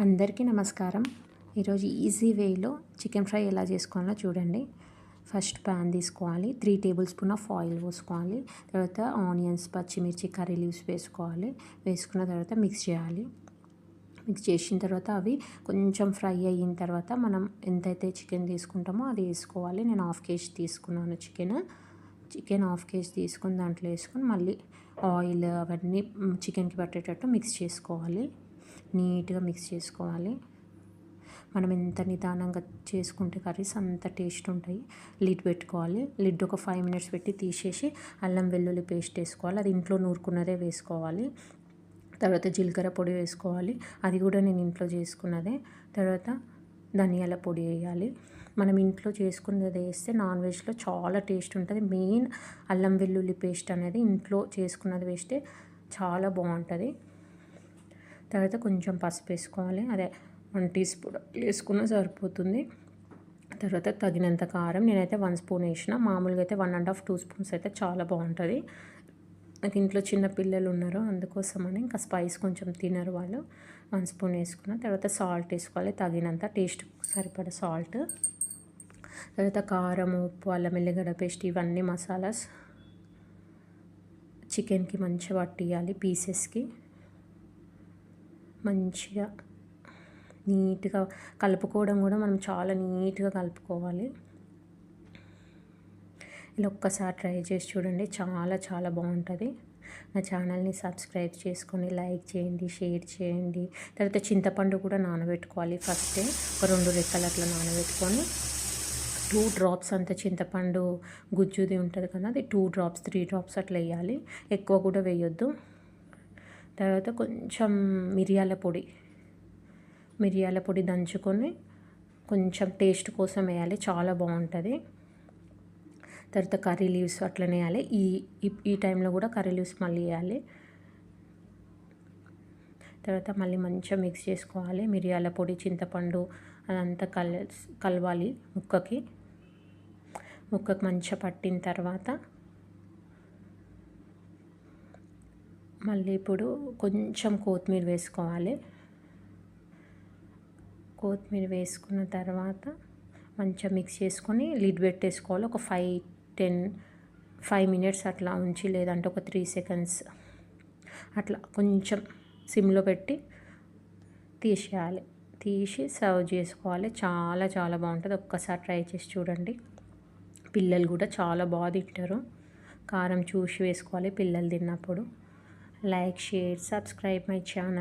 అందరికీ నమస్కారం. ఈరోజు ఈజీ వేలో చికెన్ ఫ్రై ఎలా చేసుకోవాలో చూడండి. ఫస్ట్ ప్యాన్ తీసుకోవాలి, 3 టేబుల్ స్పూన్ ఆఫ్ ఆయిల్ పోసుకోవాలి. తర్వాత ఆనియన్స్, పచ్చిమిర్చి, కర్రీ లీవ్స్ వేసుకోవాలి. వేసుకున్న తర్వాత మిక్స్ చేయాలి. మిక్స్ చేసిన తర్వాత అవి కొంచెం ఫ్రై అయిన తర్వాత మనం ఎంతైతే చికెన్ తీసుకుంటామో అది వేసుకోవాలి. నేను 1/2 kg తీసుకున్నాను చికెన్ 1/2 kg తీసుకుని దాంట్లో వేసుకొని మళ్ళీ ఆయిల్ అవన్నీ చికెన్కి పట్టేటట్టు మిక్స్ చేసుకోవాలి. నీట్గా మిక్స్ చేసుకోవాలి. మనం ఎంత నిదానంగా చేసుకుంటే కర్రీస్ అంత టేస్ట్ ఉంటాయి. లిడ్ పెట్టుకోవాలి. లిడ్ ఒక 5 minutes పెట్టి తీసేసి అల్లం వెల్లుల్లి పేస్ట్ వేసుకోవాలి. అది ఇంట్లో నూరుకున్నదే వేసుకోవాలి. తర్వాత జీలకర్ర పొడి వేసుకోవాలి. అది కూడా నేను ఇంట్లో చేసుకున్నదే. తర్వాత ధనియాల పొడి వేయాలి. మనం ఇంట్లో చేసుకున్నది వేస్తే నాన్ వెజ్లో చాలా టేస్ట్ ఉంటుంది. మెయిన్ అల్లం వెల్లుల్లి పేస్ట్ అనేది ఇంట్లో చేసుకున్నది వేస్తే చాలా బాగుంటుంది. తర్వాత కొంచెం పసుపు వేసుకోవాలి. అదే 1 teaspoon వేసుకున్న సరిపోతుంది. తర్వాత తగినంత కారం, నేనైతే 1 spoon వేసిన. మామూలుగా అయితే 1.5 2 spoons అయితే చాలా బాగుంటుంది. నాకు ఇంట్లో చిన్న పిల్లలు ఉన్నారు, అందుకోసమని ఇంకా స్పైస్ కొంచెం తినరు వాళ్ళు. 1 spoon వేసుకున్న తర్వాత సాల్ట్ వేసుకోవాలి, తగినంత టేస్ట్ సరిపడ సాల్ట్. తర్వాత కారం, ఉప్పు, అల్లం వెల్లిగడ్డ పేస్ట్, ఇవన్నీ మసాలాస్ చికెన్కి మంచిగా పట్టియాలి. పీసెస్కి మంచిగా నీట్గా కలుపుకోవడం కూడా మనం చాలా నీట్గా కలుపుకోవాలి. ఇలా ఒక్కసారి ట్రై చేసి చూడండి, చాలా చాలా బాగుంటుంది. నా ఛానల్ని సబ్స్క్రైబ్ చేసుకొని లైక్ చేయండి, షేర్ చేయండి. తర్వాత చింతపండు కూడా నానబెట్టుకోవాలి. ఫస్టే ఒక 2 రెక్కలు అట్లా నానబెట్టుకొని 2 drops అంత చింతపండు గుజ్జుది ఉంటుంది కదా, అది 2 drops 3 drops అట్లా వేయాలి. ఎక్కువ కూడా వేయొద్దు. తర్వాత కొంచెం మిరియాల పొడి దంచుకొని కొంచెం టేస్ట్ కోసం వేయాలి, చాలా బాగుంటుంది. తర్వాత కర్రీ లీవ్స్ అట్లనే వేయాలి. ఈ టైంలో కూడా కర్రీ లీవ్స్ మళ్ళీ వేయాలి. తర్వాత మళ్ళీ మంచిగా మిక్స్ చేసుకోవాలి. మిరియాల పొడి, చింతపండు అదంతా కలవాలి ముక్కకి మంచిగా పట్టిన తర్వాత మళ్ళీ ఇప్పుడు కొంచెం కొత్తిమీర వేసుకోవాలి. కొత్తిమీర వేసుకున్న తర్వాత మంచిగా మిక్స్ చేసుకొని లిడ్ పెట్టేసుకోవాలి. ఒక 5 minutes అట్లా ఉంచి, లేదంటే ఒక 3 seconds అట్లా కొంచెం సిమ్లో పెట్టి తీసేయాలి. తీసి సర్వ్ చేసుకోవాలి. చాలా చాలా బాగుంటుంది. ఒక్కసారి ట్రై చేసి చూడండి. పిల్లలు కూడా చాలా బాగా తింటారు. కారం చూసి వేసుకోవాలి పిల్లలు తిన్నప్పుడు. Like, share, subscribe my channel.